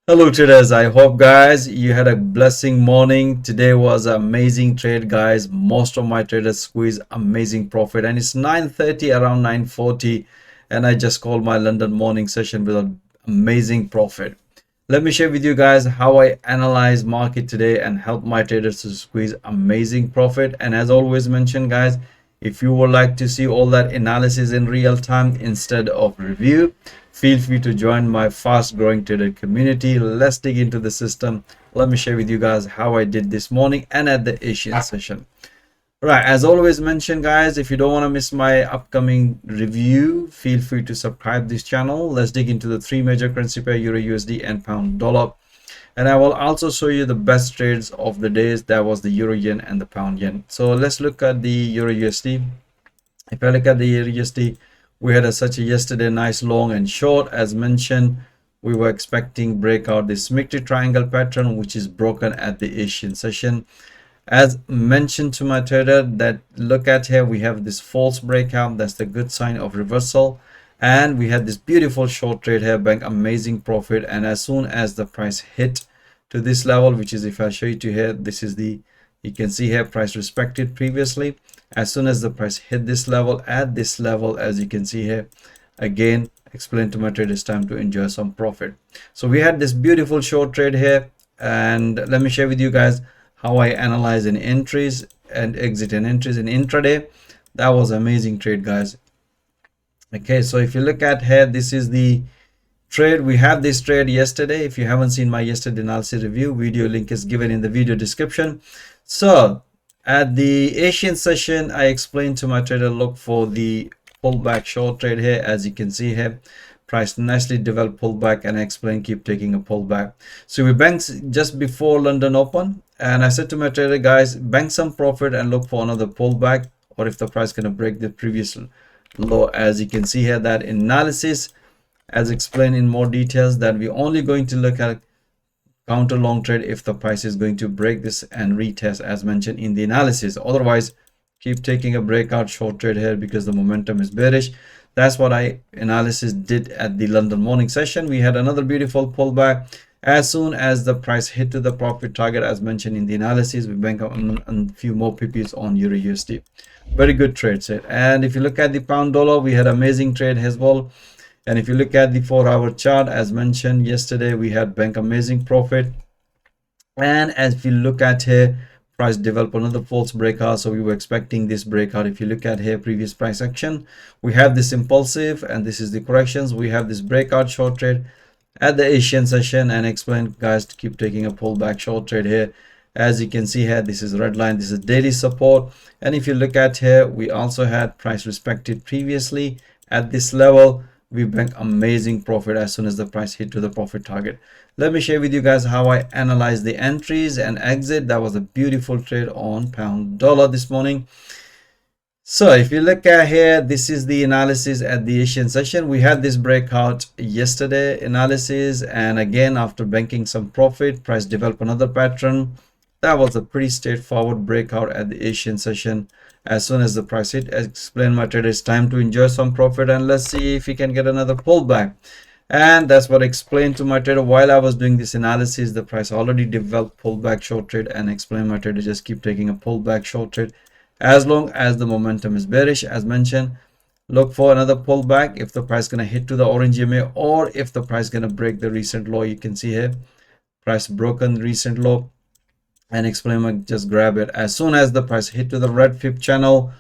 Hello traders, I hope guys you had a blessing morning. Today was an amazing trade guys. Most of my traders squeezed amazing profit and it's 9:30 around 9:40 and I just called my London morning session with an amazing profit. Let me share with you guys how I analyze market today and help my traders to squeeze amazing profit. And as always mentioned guys, if you would like to see all that analysis in real time instead of review, feel free to join my fast growing trader community. Let's dig into the system. Let me share with you guys how I did this morning and at the Asian session. Right, as always mentioned guys, if you don't want to miss my upcoming review, feel free to subscribe this channel. Let's dig into the three major currency pair, Euro USD and Pound Dollar. And I will also show you the best trades of the days. That was the Euro Yen and the Pound Yen. So let's look at the Euro USD. If I look at the Euro USD, we had such a yesterday nice long and short. As mentioned, we were expecting breakout this symmetric triangle pattern, which is broken at the Asian session. As mentioned to my trader, that look at here, we have this false breakout. That's the good sign of reversal. And we had this beautiful short trade here, bank amazing profit. And as soon as the price hit to this level, which is, if I show you to here, this is the, you can see here, price respected previously. As soon as the price hit this level, at this level, as you can see here, again explain to my traders, time to enjoy some profit. So we had this beautiful short trade here, and let me share with you guys how I analyze in entries and exit and entries in intraday. That was amazing trade guys. Okay, so if you look at here, this is the trade. We had this trade yesterday. If you haven't seen my yesterday analysis review video, link is given in the video description. So at the Asian session, I explained to my trader, look for the pullback short trade here. As you can see here, price nicely developed pullback, and I explained keep taking a pullback. So we banked just before London open, and I said to my trader, guys, bank some profit and look for another pullback, or if the price gonna break the previous low. As you can see here, that analysis as explained in more details, that we're only going to look at counter long trade if the price is going to break this and retest as mentioned in the analysis. Otherwise, keep taking a breakout short trade here because the momentum is bearish. That's what I analysis did at the London morning session. We had another beautiful pullback. As soon as the price hit to the profit target as mentioned in the analysis, we bank on a few more PPs on Euro USD. Very good trade set. And if you look at the pound dollar, we had amazing trade as well. And if you look at the 4-hour chart, as mentioned yesterday, we had bank amazing profit. And as if you look at here, price developed another false breakout, so we were expecting this breakout. If you look at here, previous price action, we have this impulsive, and this is the corrections. We have this breakout short trade at the Asian session, and explain guys to keep taking a pullback short trade here. As you can see here, this is red line, this is daily support. And if you look at here, we also had price respected previously at this level. We bank amazing profit as soon as the price hit to the profit target. Let me share with you guys how I analyze the entries and exit. That was a beautiful trade on pound dollar this morning. So if you look at here, this is the analysis at the Asian session. We had this breakout yesterday analysis, and again after banking some profit, price developed another pattern. That was a pretty straightforward breakout at the Asian session. As soon as the price hit, as explained my trader, it's time to enjoy some profit, and let's see if we can get another pullback. And that's what I explained to my trader while I was doing this analysis. The price already developed pullback short trade, and explained my trader just keep taking a pullback short trade as long as the momentum is bearish. As mentioned, look for another pullback if the price gonna hit to the orange EMA, or if the price gonna break the recent low. You can see here, price broken recent low, and explain just grab it as soon as the price hit to the red fib channel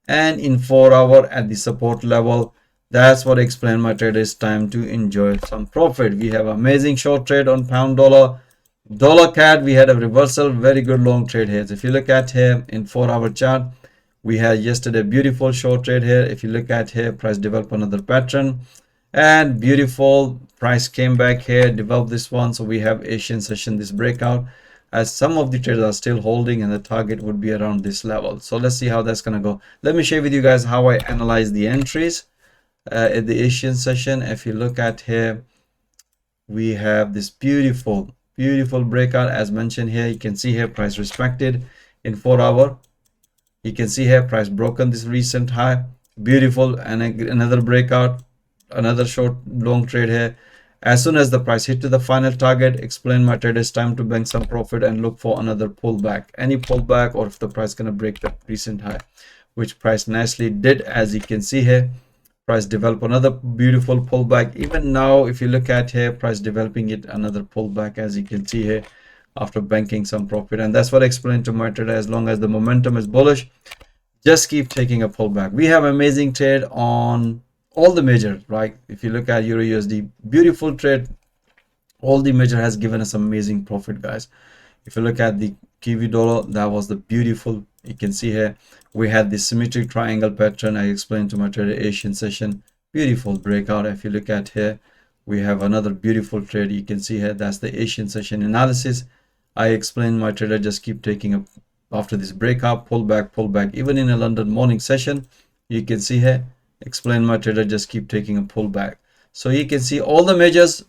and in 4-hour at the support level. That's what I explained my trader, it's time to enjoy some profit. We have amazing short trade on pound dollar. Dollar CAD, we had a reversal, very good long trade here. So if you look at here in 4-hour chart, we had yesterday beautiful short trade here. If you look at here, price developed another pattern, and beautiful price came back here, developed this one. So we have Asian session, this breakout, as some of the traders are still holding, and the target would be around this level. So let's see how that's gonna go. Let me share with you guys how I analyze the entries at the Asian session. If you look at here, we have this beautiful breakout as mentioned here. You can see here price respected in 4-hour. You can see here price broken this recent high, beautiful, and another breakout, another short long trade here. As soon as the price hit to the final target, explain my traders time to bank some profit and look for another pullback. Any pullback, or if the price gonna break the recent high, which price nicely did, as you can see here. Price develop another beautiful pullback. Even now, if you look at here, price developing it another pullback, as you can see here, after banking some profit. And that's what I explained to my trader. As long as the momentum is bullish, just keep taking a pullback. We have amazing trade on all the majors, right? If you look at EURUSD, beautiful trade. All the major has given us amazing profit, guys. If you look at the Kiwi dollar, that was the beautiful. You can see here we had the symmetric triangle pattern. I explained to my trader Asian session, beautiful breakout. If you look at here, we have another beautiful trade. You can see here, that's the Asian session analysis. I explained my trader just keep taking up after this breakout, pullback. Even in a London morning session, you can see here, explain my trader just keep taking a pullback. So you can see all the majors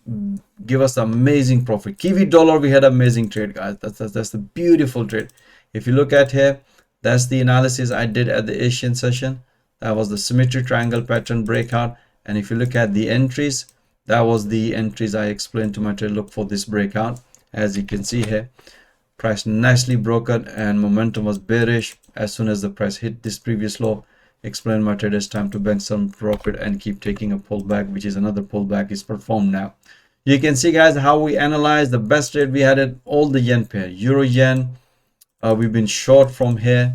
give us amazing profit. Kiwi dollar, we had amazing trade, guys. That's the beautiful trade. If you look at here, that's the analysis I did at the Asian session. That was the symmetric triangle pattern breakout. And if you look at the entries, that was the entries I explained to my trader. Look for this breakout. As you can see here, price nicely broken and momentum was bearish. As soon as the price hit this previous low, explain my traders time to bank some profit and keep taking a pullback, which is another pullback is performed now. You can see, guys, how we analyze the best trade we had at all the yen pair. Euro yen, we've been short from here.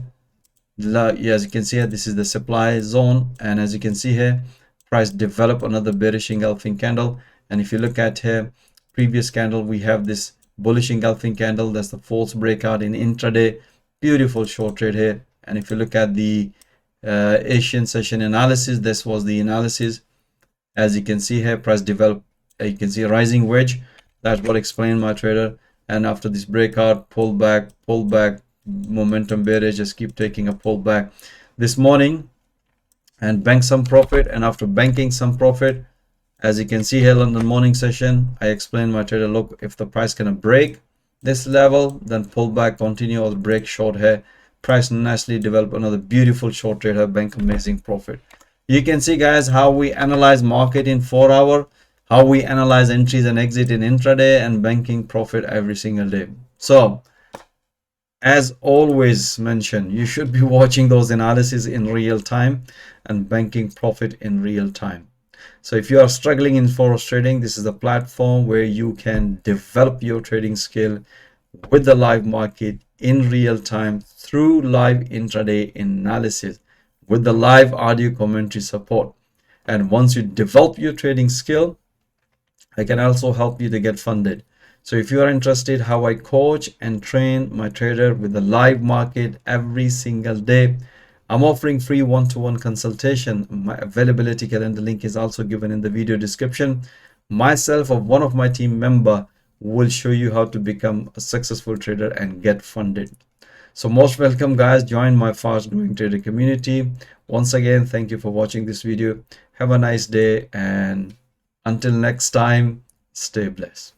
As you can see here, this is the supply zone, and as you can see here, price develop another bearish engulfing candle. And if you look at here, previous candle, we have this bullish engulfing candle. That's the false breakout in intraday. Beautiful short trade here. And if you look at the Asian session analysis, this was the analysis. As you can see here, price develop, you can see a rising wedge. That's what explained my trader. And after this breakout, pullback, momentum bearish, just keep taking a pullback this morning and bank some profit. And after banking some profit, as you can see here on the morning session, I explained my trader, look, if the price can break this level, then pull back, continue, or break short here. Price nicely develop another beautiful short trade here, bank amazing profit. You can see, guys, how we analyze market in 4 hour, how we analyze entries and exit in intraday, and banking profit every single day. So as always mentioned, you should be watching those analyses in real time and banking profit in real time. So if you are struggling in forex trading, this is a platform where you can develop your trading skill with the live market in real time through live intraday analysis with the live audio commentary support. And once you develop your trading skill, I can also help you to get funded. So if you are interested how I coach and train my trader with the live market every single day, I'm offering free one-to-one consultation. My availability calendar link is also given in the video description. Myself or one of my team member will show you how to become a successful trader and get funded. So most welcome, guys. Join my fast growing trader community. Once again, thank you for watching this video. Have a nice day, and until next time, stay blessed.